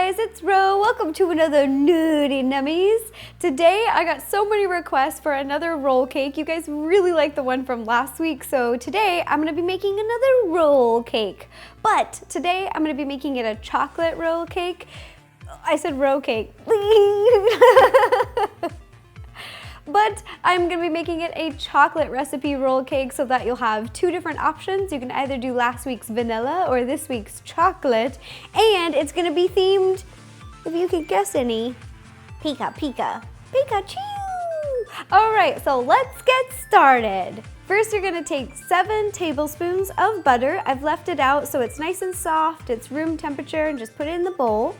guys, it's Ro. Welcome to another Nutty Nummies. Today I got so many requests for another roll cake. You guys really liked the one from last week, so today I'm going to be making another roll cake. But today I'm going to be making it a chocolate roll cake. I said roll cake. But I'm gonna be making it a chocolate recipe roll cake so that you'll have two different options. You can either do last week's vanilla or this week's chocolate. And it's gonna be themed, if you can guess any, Pikachu. All right, so let's get started. First, you're gonna take 7 tablespoons of butter. I've left it out so it's nice and soft, it's room temperature, and just put it in the bowl.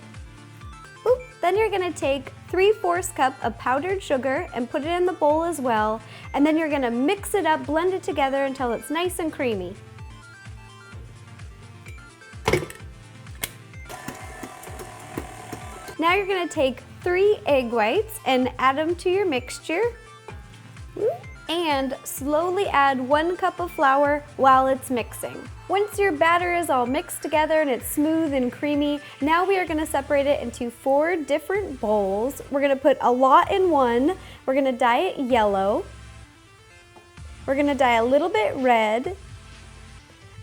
Boop. Then you're gonna take 3/4 cup of powdered sugar and put it in the bowl as well. And then you're gonna mix it up, blend it together until it's nice and creamy. Now you're gonna take 3 egg whites and add them to your mixture. And slowly add 1 cup of flour while it's mixing. Once your batter is all mixed together and it's smooth and creamy, now we are gonna separate it into 4 different bowls. We're gonna put a lot in one. We're gonna dye it yellow. We're gonna dye a little bit red,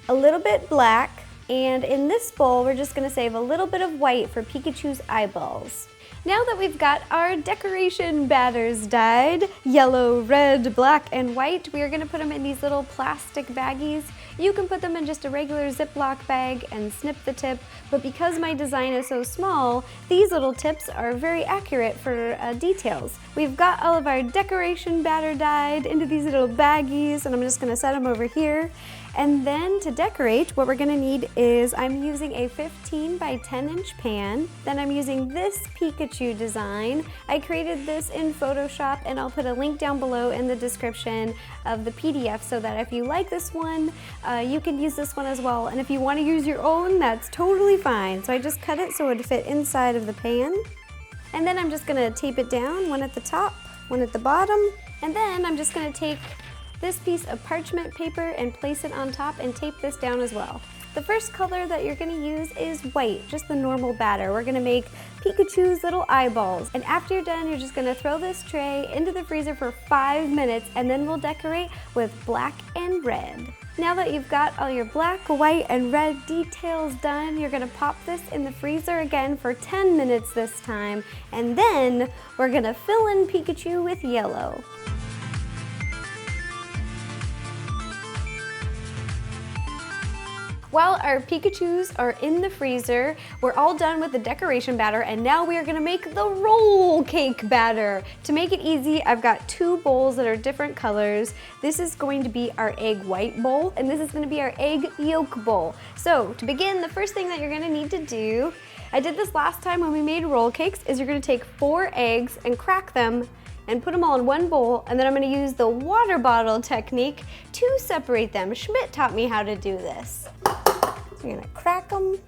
a little bit black, and in this bowl, we're just gonna save a little bit of white for Pikachu's eyeballs. Now that we've got our decoration batters dyed, yellow, red, black, and white, we are gonna put them in these little plastic baggies. You can put them in just a regular Ziploc bag and snip the tip, but because my design is so small, these little tips are very accurate for details. We've got all of our decoration batter dyed into these little baggies, and I'm just gonna set them over here. And then to decorate, what we're gonna need is I'm using a 15 by 10 inch pan. Then I'm using this Pikachu design. I created this in Photoshop, and I'll put a link down below in the description of the PDF so that if you like this one, you can use this one as well. And if you wanna use your own, that's totally fine. So I just cut it so it would fit inside of the pan. And then I'm just gonna tape it down, one at the top, one at the bottom. And then I'm just gonna take this piece of parchment paper and place it on top and tape this down as well. The first color that you're gonna use is white, just the normal batter. We're gonna make Pikachu's little eyeballs. And after you're done, you're just gonna throw this tray into the freezer for 5 minutes, and then we'll decorate with black and red. Now that you've got all your black, white, and red details done, you're gonna pop this in the freezer again for 10 minutes this time, and then we're gonna fill in Pikachu with yellow. While our Pikachus are in the freezer, we're all done with the decoration batter, and now we are gonna make the roll cake batter. To make it easy, I've got 2 bowls that are different colors. This is going to be our egg white bowl, and this is gonna be our egg yolk bowl. So to begin, the first thing that you're gonna need to do, I did this last time when we made roll cakes, is you're gonna take 4 eggs and crack them and put them all in one bowl, and then I'm gonna use the water bottle technique to separate them. Schmidt taught me how to do this. So you're gonna crack them,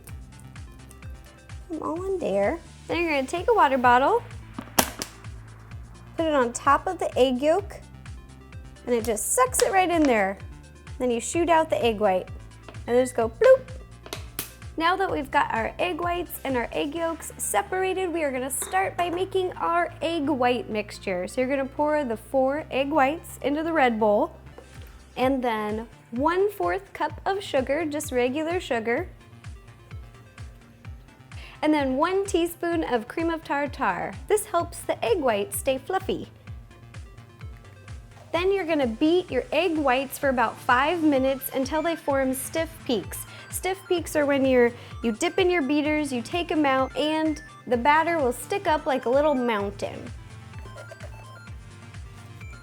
put them all in there. Then you're gonna take a water bottle, put it on top of the egg yolk, and it just sucks it right in there. Then you shoot out the egg white, and just go bloop. Now that we've got our egg whites and our egg yolks separated, we are gonna start by making our egg white mixture. So you're gonna pour the 4 egg whites into the red bowl, and then 1/4 cup of sugar, just regular sugar, and then 1 teaspoon of cream of tartar. This helps the egg whites stay fluffy. Then you're gonna beat your egg whites for about 5 minutes until they form stiff peaks. Stiff peaks are when you dip in your beaters, you take them out, and the batter will stick up like a little mountain.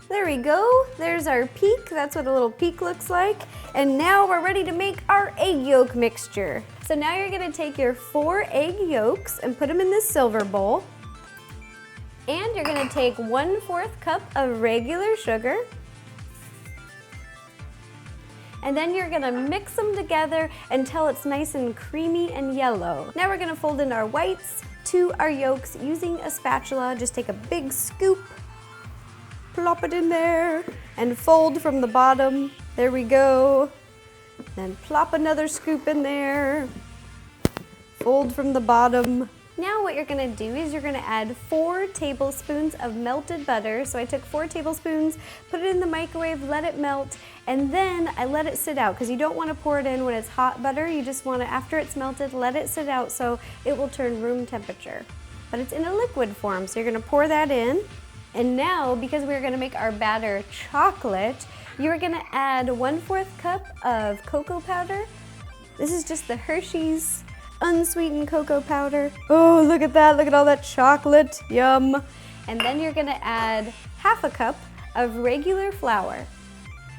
There we go, there's our peak. That's what a little peak looks like. And now we're ready to make our egg yolk mixture. So now you're gonna take your 4 egg yolks and put them in this silver bowl. And you're gonna take 1/4 cup of regular sugar. And then you're gonna mix them together until it's nice and creamy and yellow. Now we're gonna fold in our whites to our yolks using a spatula. Just take a big scoop, plop it in there, and fold from the bottom. There we go. Then plop another scoop in there, fold from the bottom, Now what you're gonna do is you're gonna add 4 tablespoons of melted butter. So I took 4 tablespoons, put it in the microwave, let it melt, and then I let it sit out because you don't wanna pour it in when it's hot butter. You just wanna, after it's melted, let it sit out so it will turn room temperature. But it's in a liquid form, so you're gonna pour that in. And now, because we're gonna make our batter chocolate, you're gonna add 1/4 cup of cocoa powder. This is just the Hershey's unsweetened cocoa powder. Oh, look at that, look at all that chocolate, yum. And then you're gonna add 1/2 cup of regular flour.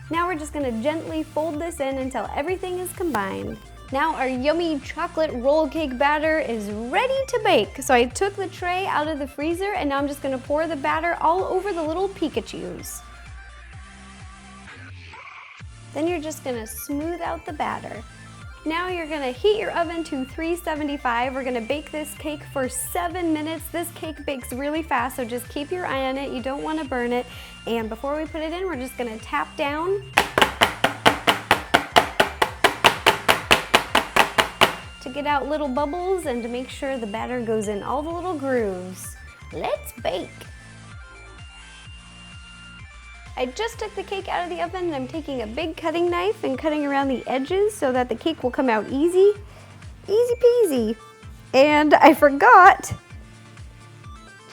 Now we're just gonna gently fold this in until everything is combined. Now our yummy chocolate roll cake batter is ready to bake. So I took the tray out of the freezer and now I'm just gonna pour the batter all over the little Pikachus. Then you're just gonna smooth out the batter. Now you're gonna heat your oven to 375. We're gonna bake this cake for 7 minutes. This cake bakes really fast, so just keep your eye on it. You don't wanna burn it. And before we put it in, we're just gonna tap down to get out little bubbles and to make sure the batter goes in all the little grooves. Let's bake. I just took the cake out of the oven and I'm taking a big cutting knife and cutting around the edges so that the cake will come out easy. Easy peasy. And I forgot to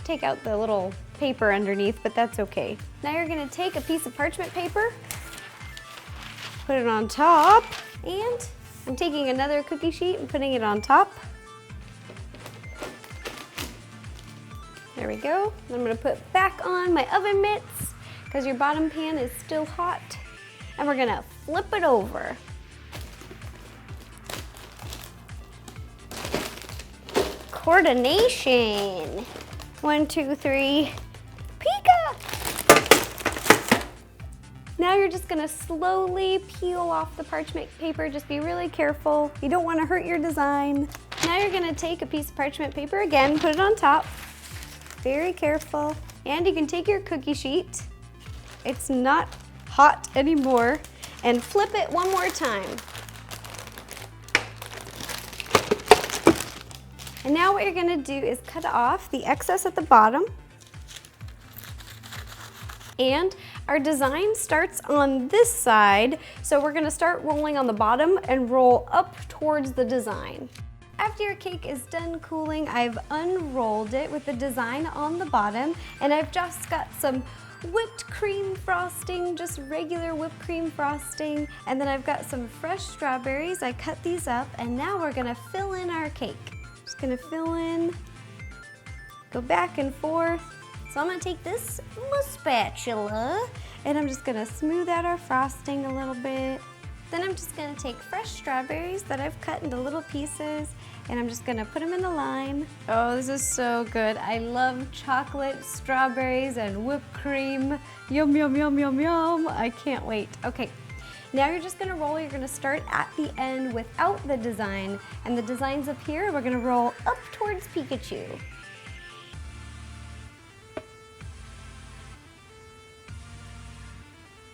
take out the little paper underneath, but that's okay. Now you're gonna take a piece of parchment paper, put it on top, and I'm taking another cookie sheet and putting it on top. There we go. I'm gonna put back on my oven mitts because your bottom pan is still hot. And we're gonna flip it over. Coordination. 1, 2, 3, Pika! Now you're just gonna slowly peel off the parchment paper. Just be really careful. You don't wanna hurt your design. Now you're gonna take a piece of parchment paper again, put it on top. Very careful. And you can take your cookie sheet. It's not hot anymore. And flip it one more time. And now what you're gonna do is cut off the excess at the bottom. And our design starts on this side, so we're gonna start rolling on the bottom and roll up towards the design. After your cake is done cooling, I've unrolled it with the design on the bottom, and I've just got some whipped cream frosting, just regular whipped cream frosting, and then I've got some fresh strawberries. I cut these up, and now we're gonna fill in our cake. Just gonna fill in, go back and forth. So I'm gonna take this spatula, and I'm just gonna smooth out our frosting a little bit. Then I'm just gonna take fresh strawberries that I've cut into little pieces, and I'm just gonna put them in the line. Oh, this is so good. I love chocolate, strawberries, and whipped cream. Yum, yum, yum, yum, yum. I can't wait. Okay, now you're just gonna roll. You're gonna start at the end without the design, and the design's up here. We're gonna roll up towards Pikachu.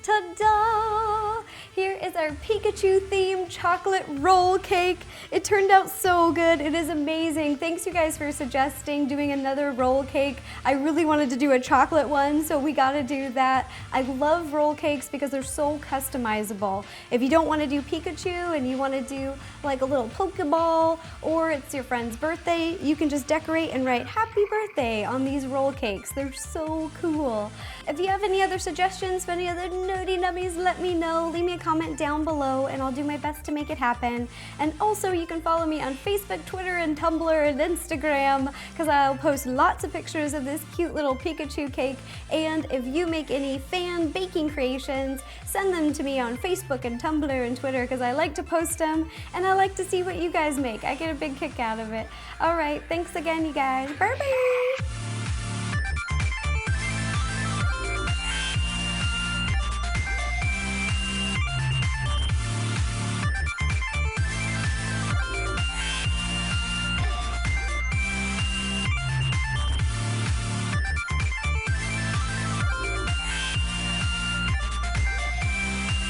Ta-da! Here is our Pikachu themed chocolate roll cake. It turned out so good. It is amazing. Thanks you guys for suggesting doing another roll cake. I really wanted to do a chocolate one, so we gotta do that. I love roll cakes because they're so customizable. If you don't want to do Pikachu and you want to do like a little Pokeball, or it's your friend's birthday, you can just decorate and write happy birthday on these roll cakes. They're so cool. If you have any other suggestions for any other naughty nummies, let me know. Leave me a comment down below and I'll do my best to make it happen. And also you can follow me on Facebook, Twitter, and Tumblr, and Instagram, because I'll post lots of pictures of this cute little Pikachu cake. And if you make any fan baking creations, send them to me on Facebook and Tumblr and Twitter, because I like to post them and I like to see what you guys make. I get a big kick out of it. All right, thanks again, you guys. Bye-bye.